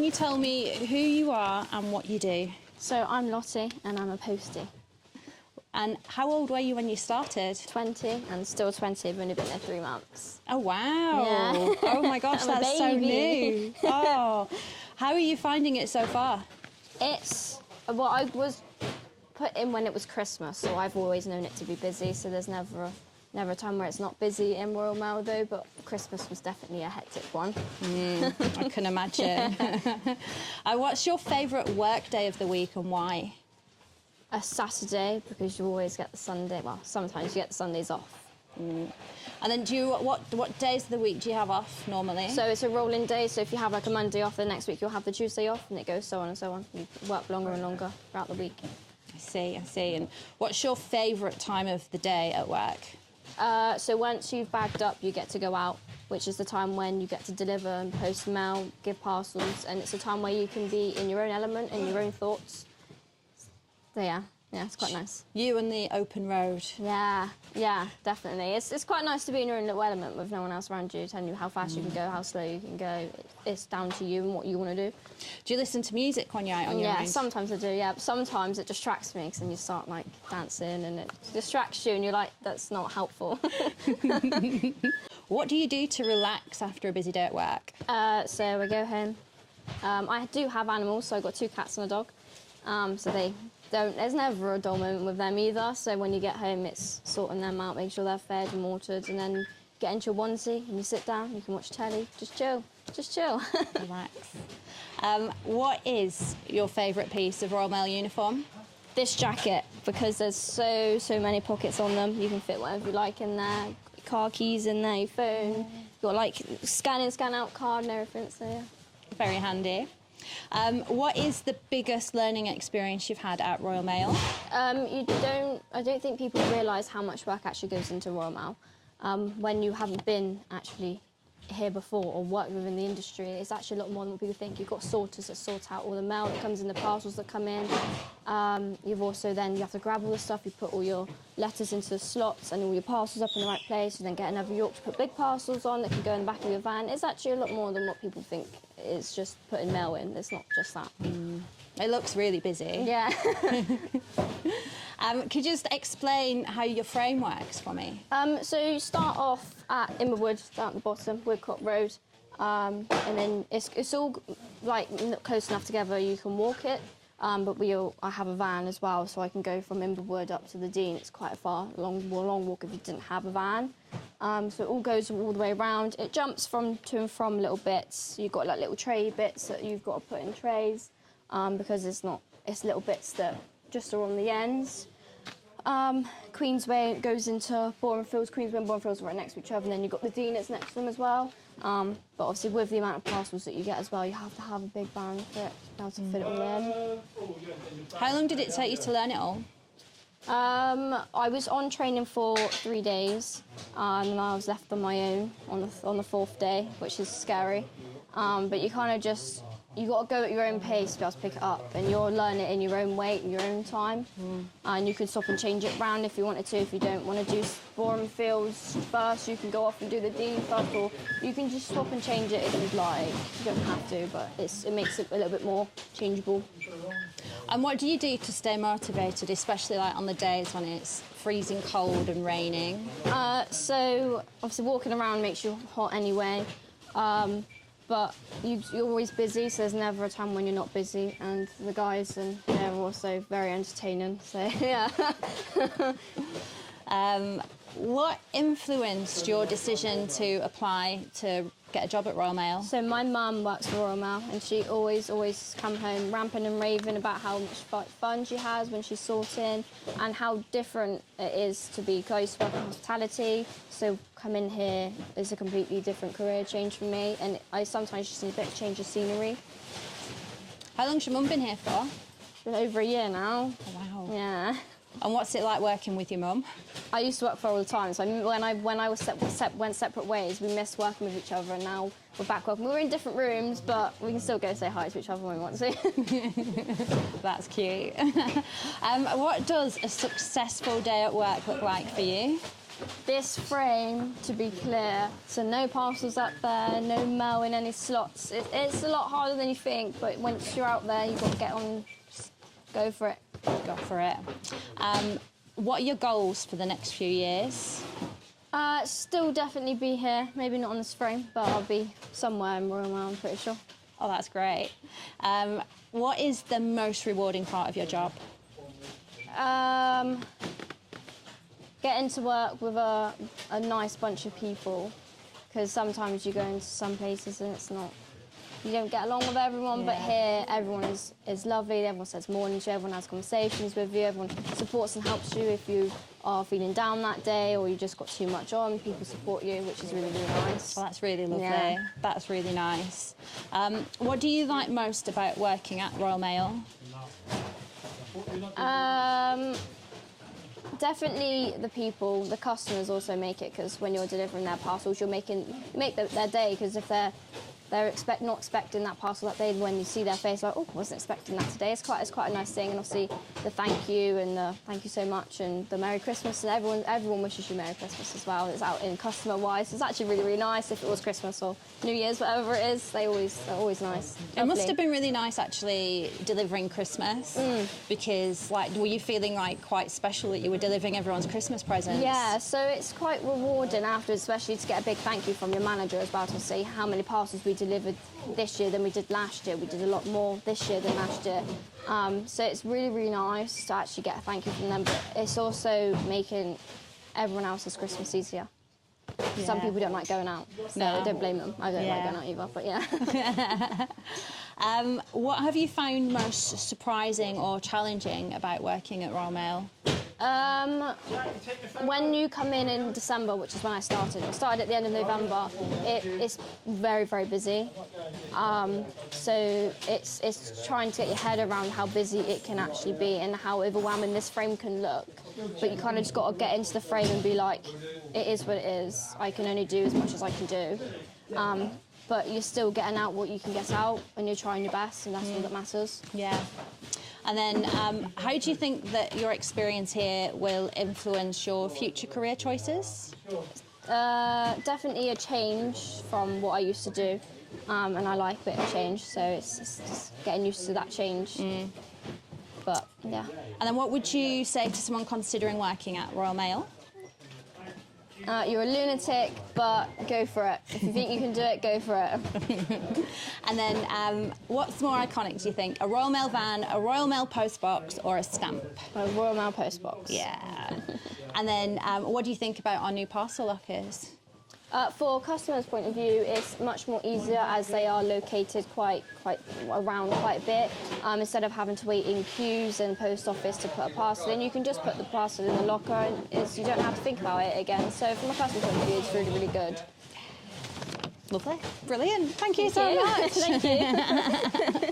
can you tell me who you are and what you do? So I'm Lottie and I'm a postie. And how old were you when you started? 20 and still 20. I've only been there 3 months. Oh, wow. Yeah. Oh, my gosh, that's so new. Oh, how are you finding it so far? It's, well, I was put in when it was Christmas, so I've always known it to be busy, so there's never a time where it's not busy in Royal Mail, though, but Christmas was definitely a hectic one. I can imagine. What's your favourite work day of the week and why? A Saturday, because you always get the Sunday, well, sometimes you get the Sundays off. And then what days of the week do you have off normally? So it's a rolling day, so if you have like a Monday off, the next week you'll have the Tuesday off, and it goes so on and so on. You work longer and longer throughout the week. I see. And what's your favourite time of the day at work? So once you've bagged up, you get to go out, which is the time when you get to deliver and post mail, give parcels, and it's a time where you can be in your own element and your own thoughts. So yeah, it's quite nice. You and the open road. Yeah, definitely. It's quite nice to be in your own little element with no one else around you, telling you how fast you can go, how slow you can go. It's down to you and what you want to do. Do you listen to music when you're out on your own? Yeah, sometimes I do, yeah. But sometimes it distracts me, because then you start, like, dancing and it distracts you and you're like, that's not helpful. What do you do to relax after a busy day at work? So I go home. I do have animals, so I've got 2 cats and a dog. So there's never a dull moment with them either, so when you get home it's sorting them out, making sure they're fed and watered, and then get into your onesie and you sit down, you can watch telly, just chill. Relax. What is your favourite piece of Royal Mail uniform? This jacket, because there's so many pockets on them, you can fit whatever you like in there, car keys in there, your phone, you've got like scan in, scan out card and everything, so yeah. Very handy. What is the biggest learning experience you've had at Royal Mail? I don't think people realise how much work actually goes into Royal Mail. When you haven't been actually here before or worked within the industry, it's actually a lot more than what people think. You've got sorters that sort out all the mail that comes in, the parcels that come in. You have to grab all the stuff, you put all your letters into the slots and all your parcels up in the right place. You then get another York to put big parcels on that can go in the back of your van. It's actually a lot more than what people think. It's just putting mail in. It's not just that. It looks really busy. Yeah. Could you just explain how your frame works for me? So you start off at Imberwood, down at the bottom, Woodcote Road, and then it's all like close enough together you can walk it. But I have a van as well, so I can go from Imberwood up to the Dean. It's quite a long walk if you didn't have a van. So it all goes all the way around. It jumps to and from little bits. You've got like little tray bits that you've got to put in trays, because it's little bits that just are on the ends. Queensway goes into Boreham Fields. Queensway and Boreham Fields are right next to each other, and then you've got the Dean that's next to them as well. But obviously with the amount of parcels that you get as well, you have to have a big van for it to be able to fit it all in. How long did it take you to learn it all? I was on training for 3 days, and I was left on my own on the 4th day, which is scary. But you kind of you got to go at your own pace to be able to pick it up, and you'll learn it in your own way, in your own time. And you can stop and change it round if you wanted to. If you don't want to do Boreham Fields first, you can go off and do the Dean first, or you can just swap and change it if you'd like. You don't have to, but it makes it a little bit more changeable. And what do you do to stay motivated, especially like on the days when it's freezing cold and raining? So obviously walking around makes you hot anyway. But you're always busy, so there's never a time when you're not busy. And the guys, they're also very entertaining, so yeah. What influenced your decision to apply to get a job at Royal Mail? So my mum works for Royal Mail, and she always come home ramping and raving about how much fun she has when she's sorting, and how different it is to be, 'cause I used to work in hospitality, so coming here is a completely different career change for me, and I sometimes just need a bit of change of scenery. How long's your mum been here for? It's been over a year now. Oh, wow. Yeah. And what's it like working with your mum? I used to work for her all the time, so when I went separate ways, we missed working with each other, and now we're back working. We're in different rooms, but we can still go say hi to each other when we want to. That's cute. What does a successful day at work look like for you? this frame, to be clear, so no parcels up there, no mail in any slots. It's a lot harder than you think, but once you're out there, you've got to get on, go for it. Go for it. What are your goals for the next few years? Still definitely be here, maybe not on this frame, but I'll be somewhere in Royal Mail, I'm pretty sure. Oh, that's great. What is the most rewarding part of your job? Getting to work with a nice bunch of people, because sometimes you go into some places and it's not, you don't get along with everyone, but here everyone is lovely, everyone says morning to you, everyone has conversations with you, everyone supports and helps you if you are feeling down that day or you just got too much on, people support you, which is really, really nice. Well, that's really lovely. Yeah. That's really nice. What do you like most about working at Royal Mail? Definitely the people, the customers also make it, because when you're delivering their parcels, you make their day, because if they're not expecting that parcel that day, when you see their face like, oh, I wasn't expecting that today, it's quite a nice thing. And obviously the thank you and the thank you so much and the Merry Christmas, and everyone wishes you Merry Christmas as well. It's out in customer-wise. It's actually really, really nice. If it was Christmas or New Year's, whatever it is, they're always nice. It must have been really nice actually delivering Christmas, because were you feeling like quite special that you were delivering everyone's Christmas presents? Yeah, so it's quite rewarding afterwards, especially to get a big thank you from your manager as well, to say how many parcels we delivered this year than we did last year. We did a lot more this year than last year. So it's really, really nice to actually get a thank you from them, but it's also making everyone else's Christmas easier. Yeah. Some people don't like going out, so I don't blame them. I don't like going out either, but yeah. What have you found most surprising or challenging about working at Royal Mail? When you come in December, which is when I started at the end of November, it's very, very busy. So it's trying to get your head around how busy it can actually be and how overwhelming this frame can look. But you kind of just got to get into the frame and be like, it is what it is. I can only do as much as I can do. But you're still getting out what you can get out, and you're trying your best, and that's all that matters. Yeah. And then, how do you think that your experience here will influence your future career choices? Definitely a change from what I used to do, and I like a bit of change, so it's just getting used to that change. But, yeah. And then what would you say to someone considering working at Royal Mail? You're a lunatic, but go for it. If you think you can do it, go for it. And then, what's more iconic, do you think? A Royal Mail van, a Royal Mail post box, or a stamp? A Royal Mail post box. Yeah. And then, what do you think about our new parcel lockers? For customers' point of view, it's much more easier as they are located quite around quite a bit. Instead of having to wait in queues in the post office to put a parcel in, you can just put the parcel in the locker and you don't have to think about it again. So from a customer's point of view, it's really, really good. Lovely. Brilliant. Thank you so much. Thank you.